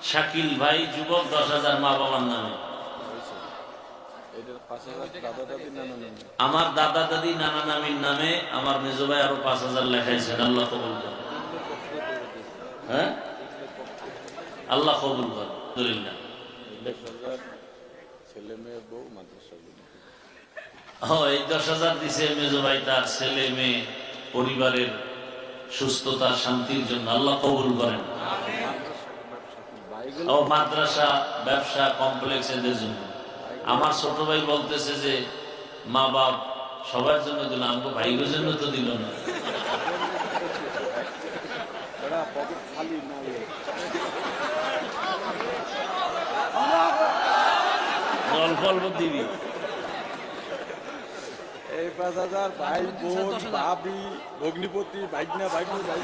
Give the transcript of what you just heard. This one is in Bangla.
শাকিল ভাই যুবক 10,000 মা বাবার নামে। আমার দাদা দাদি নানা নামির নামে আমার মেজো ভাই আরো 5,000 লেখাইছেন। আল্লাহ কবুল করেন। হ্যাঁ, আল্লাহ কবুল করেন। আলহামদুলিল্লাহ। ছেলে মেয়ে বউ মাদ্রাসা এই 10,000 দিছে মেজো ভাই তার ছেলে মেয়ে পরিবারের সুস্থতা শান্তির জন্য। আল্লাহ কবুল করেন। ও মাদ্রাসা ব্যবসা কমপ্লেক্স এদের জন্য। আমার ছোট ভাই বলতেছে যে মা বাপ সবার জন্য দিল, আমাকে ভাইগোর জন্য তো দিল না। অল্প অল্প দিবি। এই 5,000 ভাই বোন ভাবি ভগ্নিপতি ভাইগনা ভাইগনা ভাই